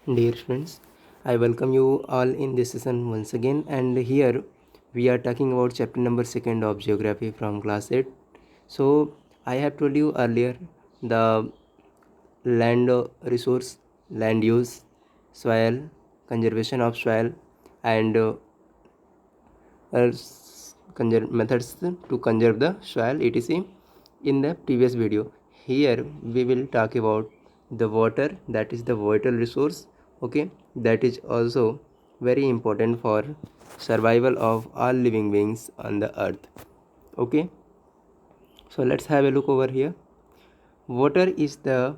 Dear friends, I welcome you all in this session once again, and here we are talking about chapter number 2 of geography from class 8. So, I have told you earlier the land resource, land use, soil, conservation of soil, and methods to conserve the soil etc. in the previous video. Here we will talk about the water, that is the vital resource. Okay, that is also very important for survival of all living beings on the earth. Okay, so let's have a look over here. Water is the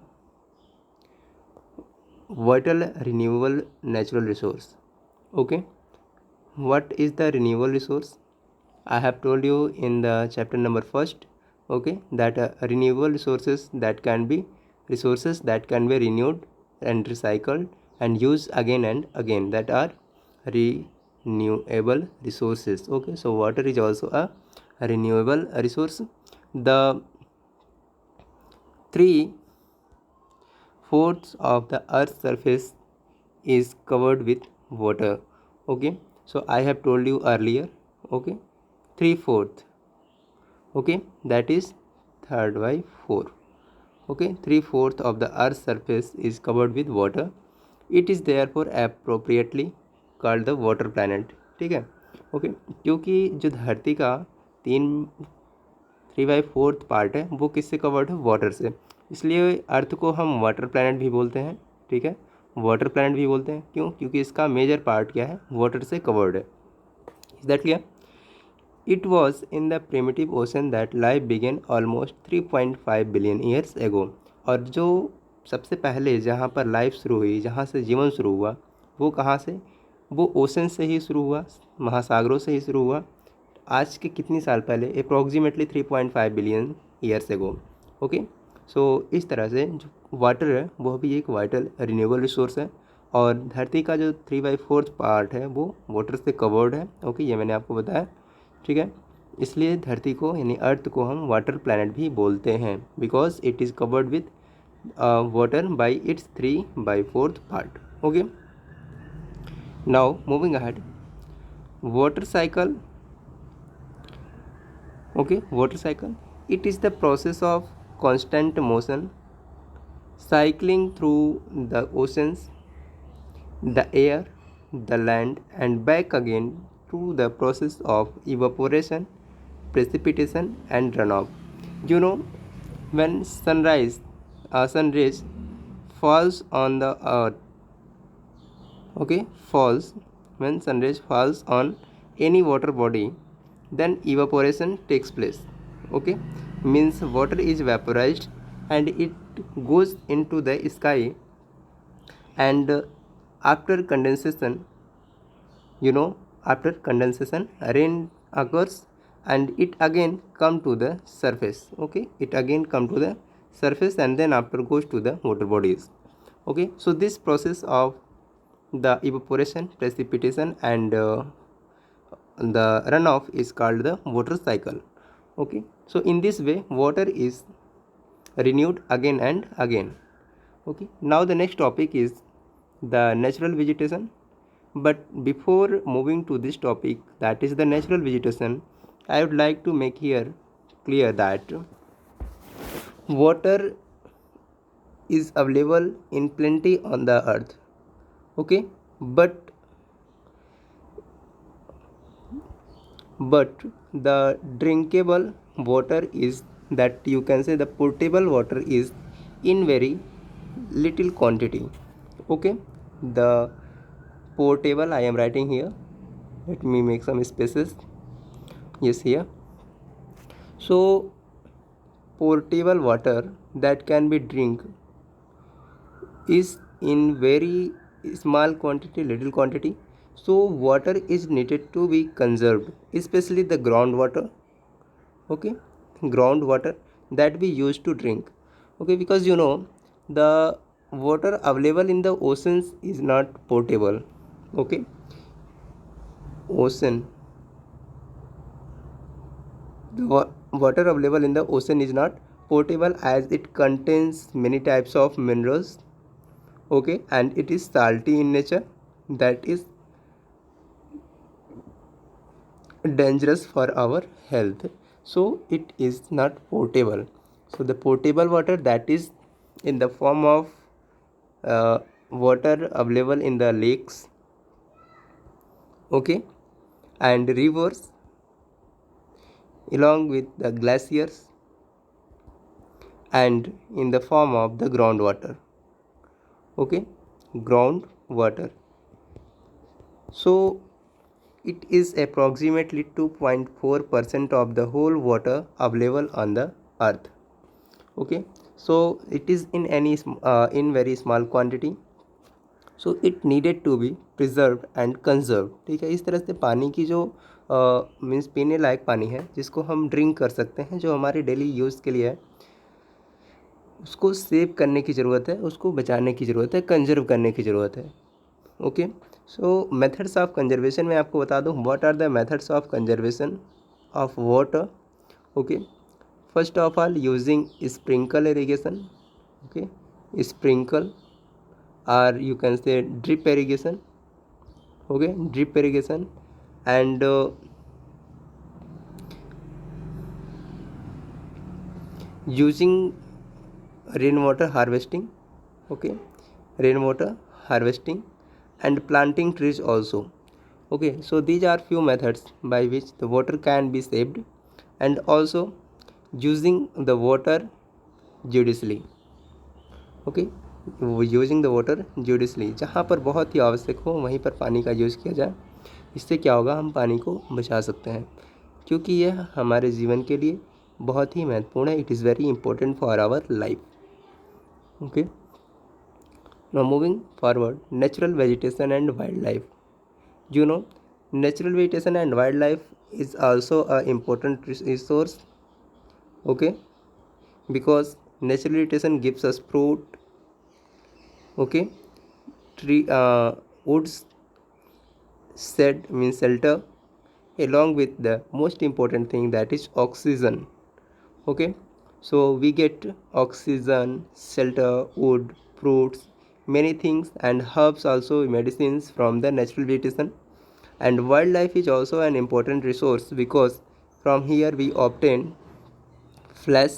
vital renewable natural resource. Okay, what is the renewable resource? I have told you in the chapter number first, okay, that renewable resources that can be renewed and recycled and used again and again, that are renewable resources. Okay, so water is also a renewable resource. The 3/4 of the earth's surface is covered with water. Okay, so I have told you earlier, okay, 3/4, okay, that is third by 4. Okay, 3/4 of the earth's surface is covered with water. It is therefore appropriately called the water planet. ठीक है, okay, क्योंकि जो धरती का 3/4 part है वो किससे covered है? वाटर से। इसलिए अर्थ को हम वाटर प्लैनेट भी बोलते हैं। ठीक है, वाटर प्लैनेट भी बोलते हैं। क्यों? क्योंकि इसका मेजर पार्ट क्या है? वाटर से कवर्ड है। Is that clear? It was in the primitive ocean that life began almost 3.5 billion years ago. और जो सबसे पहले जहाँ पर लाइफ शुरू हुई, जहाँ से जीवन शुरू हुआ, वो कहाँ से? वो ओशन से ही शुरू हुआ, महासागरों से ही शुरू हुआ। आज के कितनी साल पहले? Approximately 3.5 billion years ago. Okay, so इस तरह से जो वाटर है वो भी एक वाइटल रिन्यूएबल रिसोर्स है, और धरती का जो 3/4 पार्ट है वो वाटर से कवर्ड है। ओके, ये मैंने आपको बताया। ठीक है, इसलिए धरती को यानी अर्थ को हम वाटर प्लैनेट भी बोलते हैं, because it is covered with water by its 3/4 part. Okay, now moving ahead, water cycle. Okay, water cycle, it is the process of constant motion cycling through the oceans, the air, the land, and back again through the process of evaporation, precipitation, and runoff. You know, when sun rays falls on the earth, okay, falls when sun rays falls on any water body, then evaporation takes place. Okay, means water is vaporized and it goes into the sky, and after condensation, after condensation rain occurs, and it again come to the surface. Okay, it again come to the surface and then after goes to the water bodies. Okay, so this process of the evaporation, precipitation, and the runoff is called the water cycle. Okay, so in this way water is renewed again and again. Okay, now the next topic is the natural vegetation. But before moving to this topic, that is the natural vegetation, I would like to make here clear that water is available in plenty on the earth. Okay, but the drinkable water is, that you can say the potable water is in very little quantity. Okay, the portable I am writing here, let me make some spaces. Yes, here. So portable water that can be drink is in very small quantity, little quantity. So water is needed to be conserved, especially the groundwater. Okay, groundwater that we use to drink. Okay, because the water available in the oceans is not potable. Okay, ocean, the water available in the ocean is not potable as it contains many types of minerals. okay, and it is salty in nature, that is dangerous for our health, so it is not potable. So the potable water, that is in the form of water available in the lakes, okay, and rivers, along with the glaciers, and in the form of the groundwater, okay, groundwater. So it is approximately 2.4% of the whole water available on the earth, okay. So it is in in very small quantity, so it needed to be preserve and conserve, ठीक है। इस तरह से पानी की जो means पीने लायक पानी है जिसको हम ड्रिंक कर सकते हैं, जो हमारे डेली यूज़ के लिए है, उसको सेव करने की ज़रूरत है, उसको बचाने की ज़रूरत है, कंजर्व करने की ज़रूरत है, okay. So methods of conservation में आपको बता दूं, what are the methods of conservation of water, okay. First of all using sprinkle irrigation, okay, sprinkle or you can say drip irrigation, okay, drip irrigation, and using rainwater harvesting, okay, rainwater harvesting, and planting trees also, okay. So these are few methods by which the water can be saved, and also using the water judiciously, okay, using the water judicially, जहाँ पर बहुत ही आवश्यक हो वहीं पर पानी का use किया जाए। इससे क्या होगा, हम पानी को बचा सकते हैं, क्योंकि यह हमारे जीवन के लिए बहुत ही महत्वपूर्ण है। It is very important for our life, okay. Now moving forward, natural vegetation and wild life. You know, natural vegetation and wild life is also a important resource, okay, because natural vegetation gives us fruit, okay, tree, woods, shade means shelter, along with the most important thing, that is oxygen, okay. So we get oxygen, shelter, wood, fruits, many things, and herbs, also medicines from the natural vegetation. And wildlife is also an important resource, because from here we obtain flesh,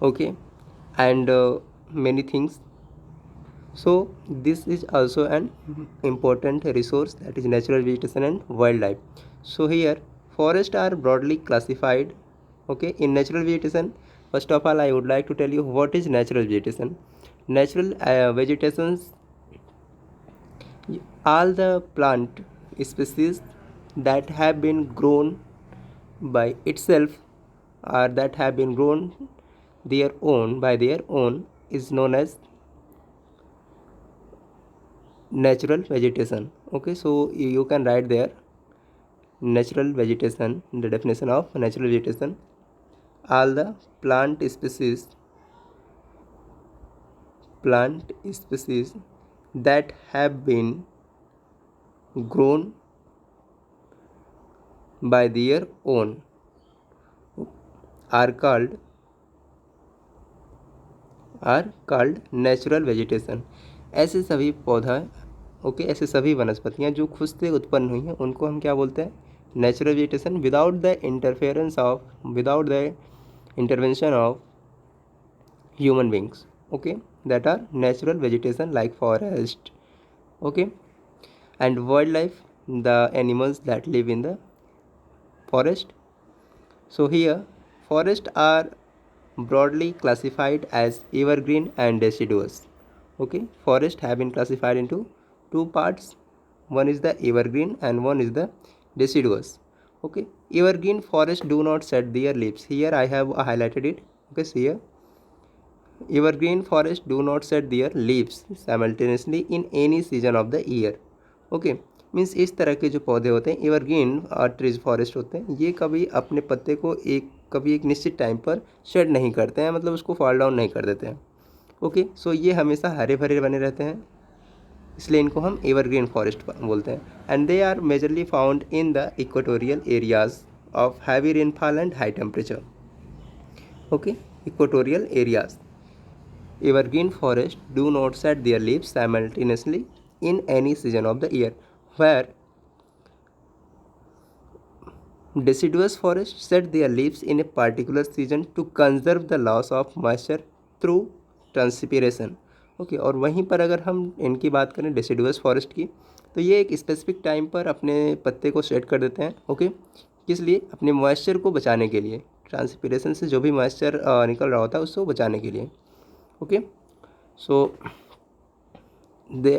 okay, and many things. So this is also an important resource, that is natural vegetation and wildlife. So here forests are broadly classified, okay, in natural vegetation. First of all, I would like to tell you what is natural vegetation. Natural vegetations, all the plant species that have been grown by itself, or that have been grown their own by their own, is known as natural vegetation, okay. So you can write there natural vegetation, the definition of natural vegetation: all the plant species that have been grown by their own are called natural vegetation. ऐसे सभी पौधा, okay, ऐसे सभी वनस्पतियाँ जो खुद से उत्पन्न हुई हैं उनको हम क्या बोलते हैं, natural vegetation, without the intervention of human beings, okay, that are natural vegetation like forest, okay. And wild life, the animals that live in the forest. So here forests are broadly classified as evergreen and deciduous, okay. Forests have been classified into two parts, one is the evergreen and one is the deciduous, okay. Evergreen forests do not shed their leaves, here I have highlighted it, okay. So here evergreen forests do not shed their leaves simultaneously in any season of the year, okay. Means इस तरह के जो पौधे होते हैं evergreen trees forest होते हैं, ये कभी अपने पत्ते को कभी एक निश्चित टाइम पर शेड नहीं करते हैं, मतलब उसको फॉल डाउन नहीं कर देते हैं, ओके। सो ये हमेशा हरे भरे बने रहते हैं, इसलिए इनको हम एवरग्रीन फॉरेस्ट बोलते हैं। And they are majorly found in the equatorial areas of heavy rainfall and high temperature, okay, equatorial areas. Evergreen forests do not shed their leaves simultaneously in any season of the year, where deciduous forests shed their leaves in a particular season to conserve the loss of moisture through transpiration. Okay, और वहीं पर अगर हम इनकी बात करें deciduous forest की, तो ये एक स्पेसिफिक टाइम पर अपने पत्ते को शेड कर देते हैं। ओके, किस लिए? अपने मॉइस्चर को बचाने के लिए, ट्रांसपिरेशन से जो भी मॉइस्चर निकल रहा होता है उसको बचाने के लिए। Okay, so they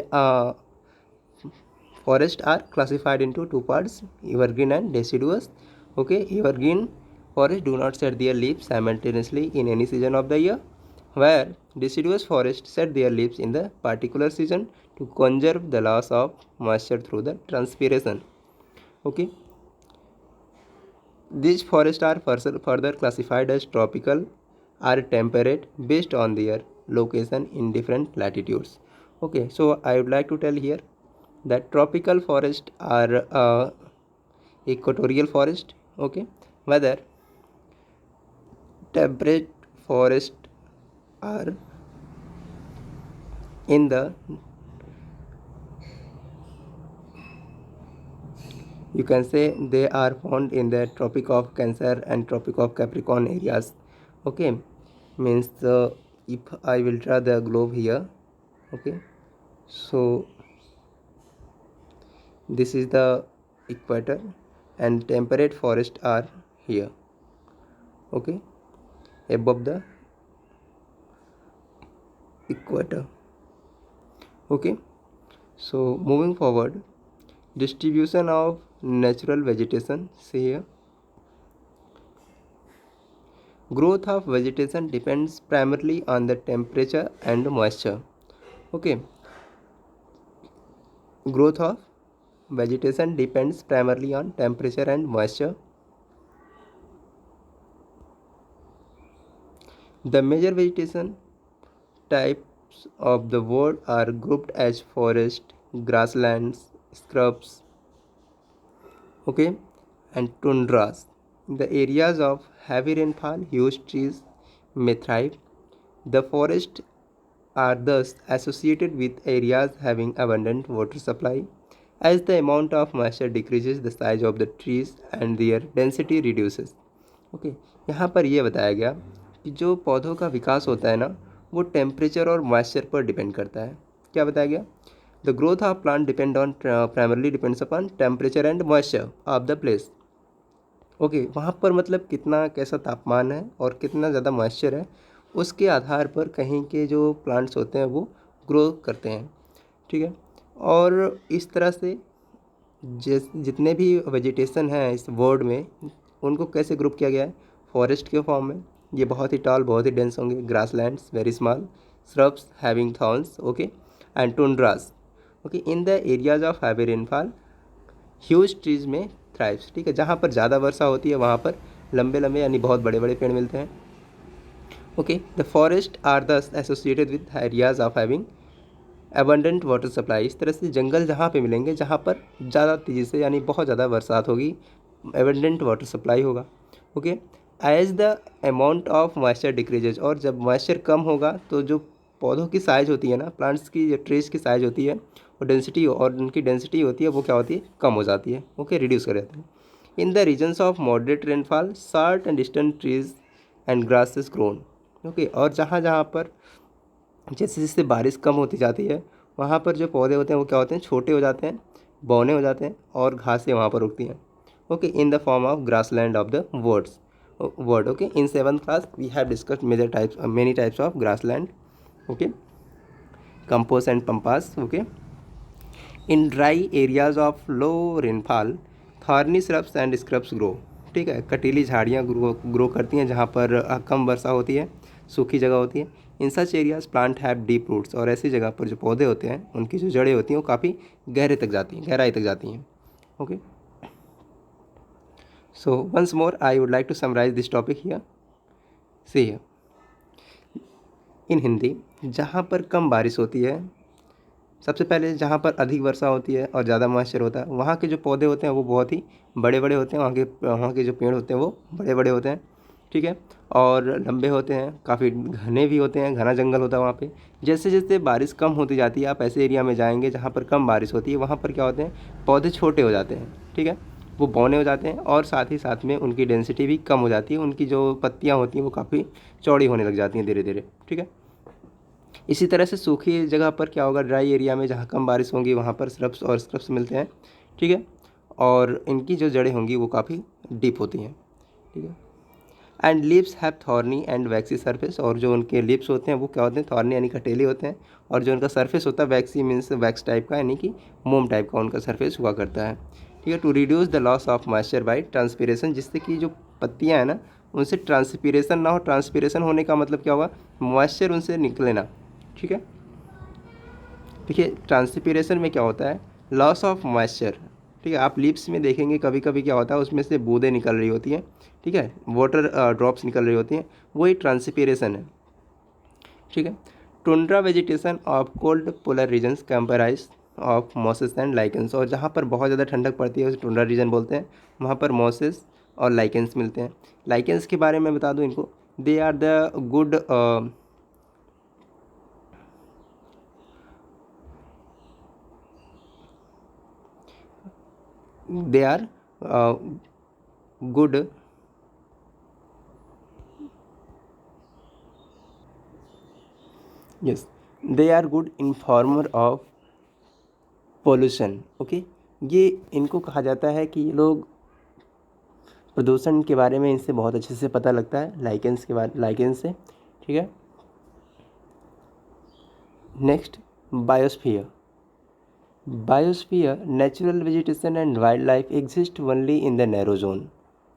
forests are classified into two parts, evergreen and deciduous. Okay, evergreen forests do not shed their leaves simultaneously in any season of the year, where deciduous forests shed their leaves in the particular season to conserve the loss of moisture through the transpiration. Okay, these forests are further classified as tropical or temperate based on their location in different latitudes. Okay, so I would like to tell here that tropical forests are equatorial forest. Okay, whether temperate forests are in the, you can say, they are found in the Tropic of Cancer and Tropic of Capricorn areas. Okay, means if I will draw the globe here. Okay, so this is the equator and temperate forests are here. Okay, above the equator. Okay, so moving forward, distribution of natural vegetation. See here, growth of vegetation depends primarily on the temperature and moisture. Okay, growth of vegetation depends primarily on temperature and moisture. The major vegetation types of the world are grouped as forest, grasslands, scrubs, okay, and tundras. In the areas of heavy rainfall, huge trees may thrive. The forests are thus associated with areas having abundant water supply. As the amount of moisture decreases, the size of the trees and their density reduces. Okay, यहाँ पर यह बताया गया कि जो पौधों का विकास होता है ना, वो टेम्परेचर और मॉइस्चर पर डिपेंड करता है। क्या बताया गया? The growth of plant depend on primarily depends upon temperature and moisture of the place. Okay, वहाँ पर मतलब कितना कैसा तापमान है और कितना ज़्यादा मॉइस्चर है, उसके आधार पर कहीं के जो प्लांट्स होते हैं वो ग्रो करते हैं। ठीक है, और इस तरह से जितने भी वेजिटेशन हैं इस वर्ल्ड में, उनको कैसे ग्रुप किया गया है? फॉरेस्ट के फॉर्म में। ये बहुत ही टॉल, बहुत ही डेंस होंगे। Grasslands very small, shrubs having thorns, okay, and tundras, okay, in the areas of heavy rainfall huge trees में थ्राइव्स। ठीक है, जहाँ पर ज़्यादा वर्षा होती है वहाँ पर लंबे लंबे यानी बहुत बड़े बड़े पेड़ मिलते हैं। ओके, द फॉरेस्ट आर दस associated with areas of having abundant water supply. इस तरह से जंगल जहाँ पे मिलेंगे जहाँ पर ज़्यादा तेज़ी से यानी बहुत ज़्यादा बरसात होगी, एबंडेंट वाटर सप्लाई होगा। Okay, as the amount of moisture decreases, और जब मॉइस्चर कम होगा तो जो पौधों की साइज़ होती है ना, प्लांट्स की जो ट्रीज की साइज़ होती है वो डेंसिटी, और उनकी डेंसिटी होती है वो क्या होती है? कम हो जाती है। ओके, रिड्यूस कर देते हैं। In the regions of moderate rainfall short and distant trees and grasses grown. Okay, और जहाँ जहाँ पर जैसे जैसे बारिश कम होती जाती है वहाँ पर जो पौधे होते हैं वो क्या होते हैं? छोटे हो जाते हैं, बौने हो जाते हैं, और घासें वहाँ पर उगती हैं। Okay, in the form of grassland of the world. Okay, in 7th class we have discussed many types of grassland. Okay, campos and pampas. Okay, in dry areas of low rainfall thorny shrubs and scrubs grow. ठीक है, कटीली झाड़ियाँ grow करती हैं जहाँ पर कम वर्षा होती है, सूखी जगह होती है। In such areas plant have deep roots, और ऐसी जगह पर जो पौधे होते हैं उनकी जो जड़ें होती हैं वो काफ़ी गहराई तक जाती हैं। Okay, so once more I would like to summarise this topic here. See here, in Hindi, जहाँ पर कम बारिश होती है, सबसे पहले जहाँ पर अधिक वर्षा होती है और ज़्यादा मॉइस्चर होता है, वहाँ के जो पौधे होते हैं वो बहुत ही बड़े बड़े होते हैं, वहाँ के जो पेड़ होते हैं वो बड़े बड़े होते हैं। ठीक है, और लंबे होते हैं, काफ़ी घने भी होते हैं, घना जंगल होता है वहाँ पे। जैसे जैसे बारिश कम होती जाती है, आप ऐसे एरिया में जाएंगे जहाँ पर कम बारिश होती है, वहाँ पर क्या होते हैं, पौधे छोटे हो जाते हैं, ठीक है, वो बौने हो जाते हैं, और साथ ही साथ में उनकी डेंसिटी भी कम हो जाती है, उनकी जो पत्तियाँ होती हैं वो काफ़ी चौड़ी होने लग जाती हैं धीरे धीरे, ठीक है। इसी तरह से सूखी जगह पर क्या होगा, ड्राई एरिया में जहाँ कम बारिश होंगी वहाँ पर स्रब्स और स्क्रब्स मिलते हैं, ठीक है, और इनकी जो जड़ें होंगी वो काफ़ी डीप होती हैं, ठीक है। And lips have thorny and vaccine surface, और जो उनके लिप्स होते हैं वो क्या होते हैं, थॉर्नी यानी कटेले होते हैं, और जो उनका सरफेस होता है वैक्सी मीन्स वैक्स टाइप का, यानी कि मोम टाइप का उनका सरफेस हुआ करता है, ठीक है। To reduce the loss of moisture by transpiration, जिससे कि जो पत्तियाँ हैं ना उनसे ट्रांसपीरेशन ना हो। ट्रांसपीरेशन होने का मतलब क्या होगा, मॉइस्चर उनसे निकले ना, ठीक है। देखिए ट्रांसपीरेशन में क्या होता है, लॉस ऑफ मॉइस्चर, ठीक है। आप लिप्स में देखेंगे कभी कभी क्या होता है, उसमें से बूंदें निकल रही होती हैं, ठीक है, वाटर ड्रॉप्स निकल रही होती हैं, वही ट्रांसपीरेशन है, ठीक है। Tundra vegetation of cold polar regions comprise of mosses and lichens, और जहाँ पर बहुत ज़्यादा ठंडक पड़ती है उसे टुंड्रा रीजन बोलते हैं, वहाँ पर मॉसेस और लाइकेंस मिलते हैं। लाइकेंस के बारे में बता दूँ इनको, they are the good they are good yes they are good informer of pollution, okay. ये इनको कहा जाता है कि ये लोग प्रदूषण के बारे में इनसे बहुत अच्छे से पता लगता है, लाइकेंस के बारे लाइकेंस से, ठीक है। Next, biosphere. Biosphere, natural vegetation and wildlife exist only in the narrow zone,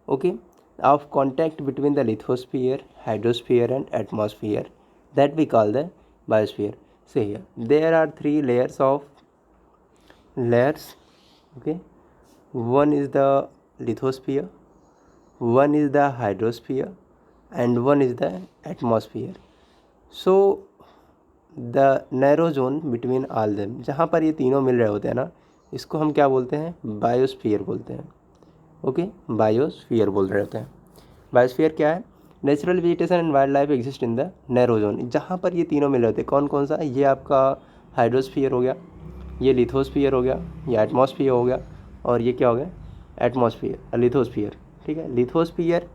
okay, of contact between the lithosphere, hydrosphere and atmosphere, that we call the biosphere. So here there are three layers, okay. One is the lithosphere, one is the hydrosphere, and one is the atmosphere. So the narrow zone between all them, जहाँ पर ये तीनों मिल रहे होते हैं ना, इसको हम क्या बोलते हैं, बायोस्फीयर बोलते हैं, ओके, बायोस्फीयर बोल रहे होते हैं। बायोस्फीयर क्या है, natural vegetation and wild life exist in the narrow zone, जहाँ पर ये तीनों मिल रहे होते हैं। कौन कौन सा, ये आपका हाइड्रोस्फीयर हो गया, ये लिथोस्फीयर हो गया, ये एटमॉस्फीयर हो गया, और ये क्या हो गया, एटमॉस्फीयर लिथोस्फीयर, ठीक है। लिथोस्फीयर,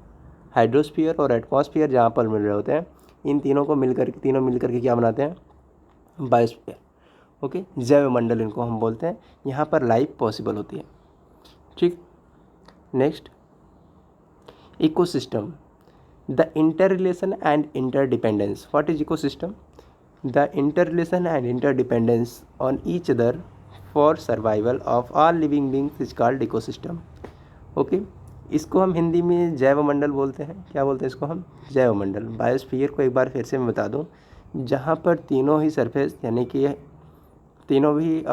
हाइड्रोस्फीयर और एटमॉस्फीयर जहाँ पर मिल रहे होते हैं, इन तीनों मिलकर के क्या बनाते हैं, बायोस्फीयर, ओके, जैवमंडल इनको हम बोलते हैं। यहाँ पर लाइफ पॉसिबल होती है, ठीक। Next, ecosystem, the interrelation and interdependence. What is ecosystem, the interrelation and interdependence on each other for survival of all living beings is called ecosystem, okay. इसको हम हिंदी में जैवमंडल बोलते हैं। क्या बोलते हैं इसको हम, जैवमंडल। बायोस्फीयर को एक बार फिर से मैं बता दूं, जहाँ पर तीनों ही सरफेस यानी कि तीनों भी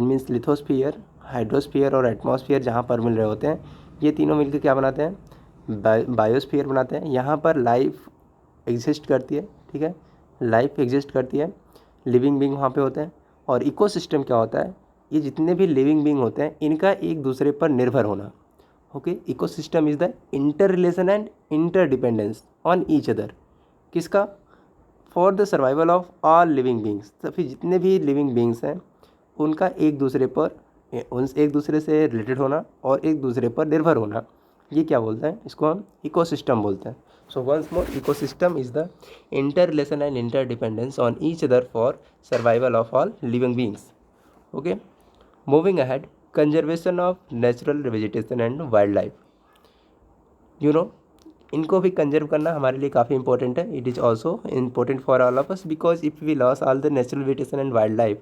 मीन्स लिथोस्फीयर, हाइड्रोस्फीयर और एटमॉस्फेयर जहाँ पर मिल रहे होते हैं, ये तीनों मिलकर क्या बनाते हैं, बायोस्फीयर बनाते हैं। यहाँ पर लाइफ एग्जिस्ट करती है, ठीक है, लाइफ एग्जिस्ट करती है, लिविंग बींग वहाँ पे होते हैं। और इकोसिस्टम क्या होता है, ये जितने भी लिविंग बींग होते हैं इनका एक दूसरे पर निर्भर होना, okay. Ecosystem is the interrelation and interdependence on each other, किसका, for the survival of all living beings, सभी जितने भी लिविंग बींग्स हैं उनका एक दूसरे पर एक दूसरे से रिलेटेड होना और एक दूसरे पर निर्भर होना, ये क्या बोलते हैं, इसको हम इकोसिस्टम बोलते हैं। So once more, ecosystem is the interrelation and interdependence on each other for survival of all living beings, okay. Moving ahead, conservation of natural vegetation and wild life, you know, इनको भी conserve करना हमारे लिए काफ़ी important है। It is also important for all of us, because if we loss all the natural vegetation and wild life,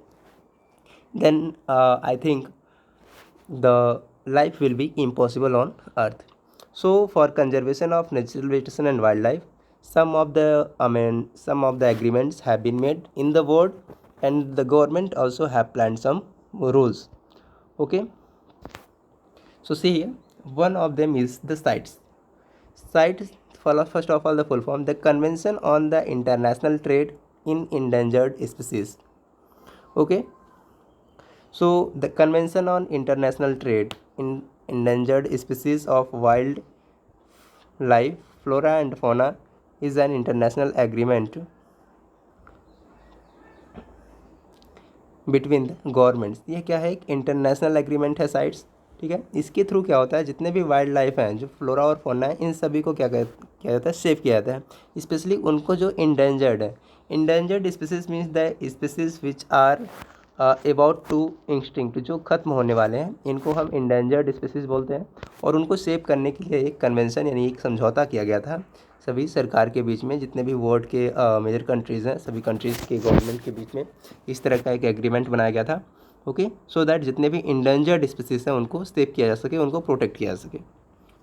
then I think the life will be impossible on earth. So for conservation of natural vegetation and wildlife, some of the agreements have been made in the world, and the government also have planned some rules, okay. So see here, one of them is the CITES. First of all, the full form, the Convention on the International Trade in Endangered Species, okay. So the Convention on International Trade in Endangered Species of Wild life flora and fauna is an international agreement between the governments. ये क्या है, एक international agreement है sites, ठीक है। इसके through क्या होता है, जितने भी वाइल्ड लाइफ हैं, जो फ्लोरा और फौना है, इन सभी को किया जाता है, सेव किया जाता है। स्पेशली उनको जो इंडेंजर्ड है, endangered species means the species which are about to instinct, जो खत्म होने वाले हैं, इनको हम इंडेंजर्ड स्पीसीज बोलते हैं। और उनको सेव करने के लिए एक कन्वेंशन यानी एक समझौता किया गया था सभी सरकार के बीच में, जितने भी वर्ल्ड के मेजर कंट्रीज़ हैं, सभी कंट्रीज़ के गवर्नमेंट के बीच में इस तरह का एक एग्रीमेंट बनाया गया था। ओके, सो दैट जितने भी इंडेंजर्ड स्पीसीज हैं उनको सेव किया जा सके, उनको प्रोटेक्ट किया जा सके।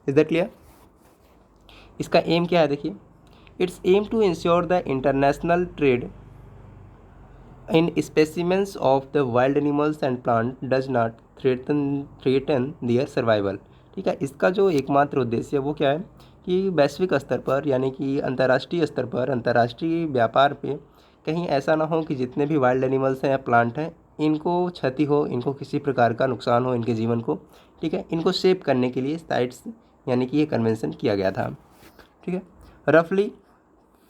Is that clear? इसका एम क्या है, देखिए, it's aim to ensure the international trade in specimens of the wild animals and plant does not threaten their survival. ठीक है, इसका जो एकमात्र उद्देश्य है वो क्या है कि वैश्विक स्तर पर यानी कि अंतर्राष्ट्रीय स्तर पर, अंतर्राष्ट्रीय व्यापार पे कहीं ऐसा ना हो कि जितने भी वाइल्ड एनिमल्स हैं या प्लांट हैं, इनको क्षति हो, इनको किसी प्रकार का नुकसान हो इनके जीवन को। ठीक है, इनको सेव करने के लिए साइट्स यानी कि ये कन्वेंशन किया गया था। ठीक है, रफली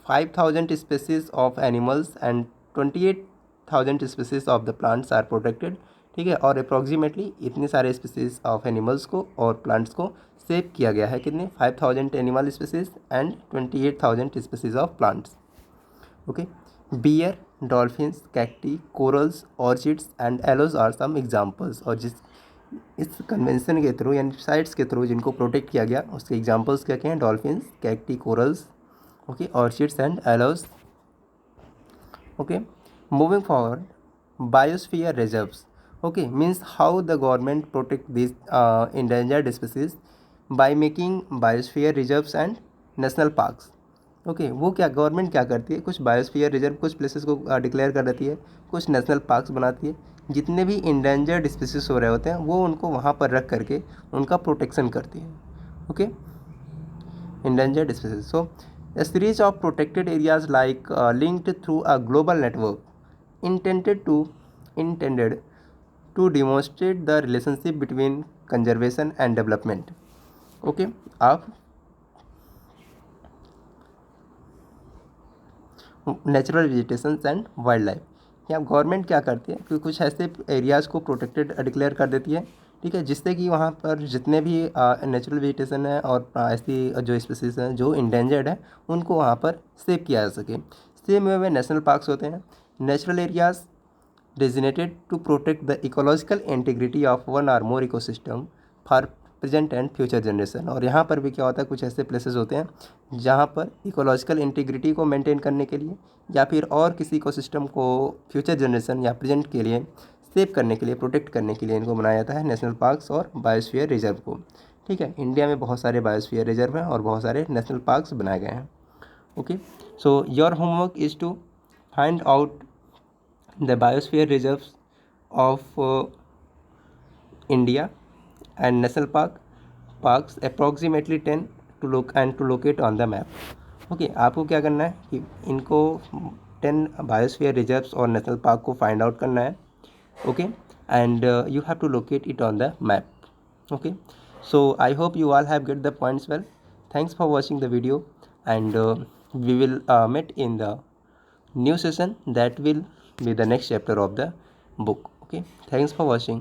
5000 species of animals and 28,000 species of the plants are protected. ठीक है, और अप्रॉक्सीमेटली इतने सारे स्पीसीज ऑफ एनिमल्स को और प्लांट्स को सेव किया गया है। कितने? 5000 animal species and 28,000 species of plants. Okay, bear, dolphins, cacti, corals, orchids and aloes are some examples. और जिस इस कन्वेंशन के थ्रू यानी साइट्स के थ्रू जिनको प्रोटेक्ट किया गया, उसके एग्जाम्पल्स क्या क्या हैं? Dolphins, cacti, corals, okay, orchids and aloes. Okay, moving forward, biosphere reserves. Okay, means how the government protect these endangered species by making biosphere reserves and national parks. Okay, वो क्या government क्या करती है, कुछ biosphere reserve कुछ places को declare कर देती है, कुछ नेशनल पार्क्स बनाती है, जितने भी इंडेंजर्ड स्पीसीज हो रहे होते हैं वो उनको वहाँ पर रख करके उनका प्रोटेक्शन करती है। Okay, endangered species. So, a series of protected areas linked through a global network intended to intended to demonstrate the relationship between conservation and development. Okay, आप natural vegetation and wild life, यहाँ government क्या करती है कि कुछ ऐसे areas को protected declare कर देती है। ठीक है, जिससे कि वहाँ पर जितने भी नेचुरल वेजिटेशन है और ऐसी जो स्पीसीज हैं जो इंडेंजर्ड है उनको वहाँ पर सेव किया जा सके। सेम वे में नेशनल पार्क्स होते हैं, natural areas designated to protect the ecological integrity of one or more ecosystem for present and future generation. और यहाँ पर भी क्या होता है, कुछ ऐसे प्लेसेस होते हैं जहाँ पर इकोलॉजिकल इंटीग्रिटी को मेंटेन करने के लिए या फिर और किसी इकोसिस्टम को फ्यूचर जनरेशन या प्रेजेंट के लिए सेव करने के लिए, प्रोटेक्ट करने के लिए इनको बनाया जाता है नेशनल पार्क्स और बायोस्फीयर रिजर्व को। ठीक है, इंडिया में बहुत सारे बायोस्फीयर रिजर्व हैं और बहुत सारे नेशनल पार्क्स बनाए गए हैं। Okay, so your homework is to find out the biosphere reserves of India and national parks approximately 10 to locate on the map. Okay, आपको क्या करना है कि इनको 10 बायोस्फीयर रिजर्व्स और नेशनल पार्क को फाइंड आउट करना है। Okay, and you have to locate it on the map. Okay, so I hope you all have get the points well. Thanks for watching the video, and we will meet in the new session that will be the next chapter of the book. Okay, thanks for watching.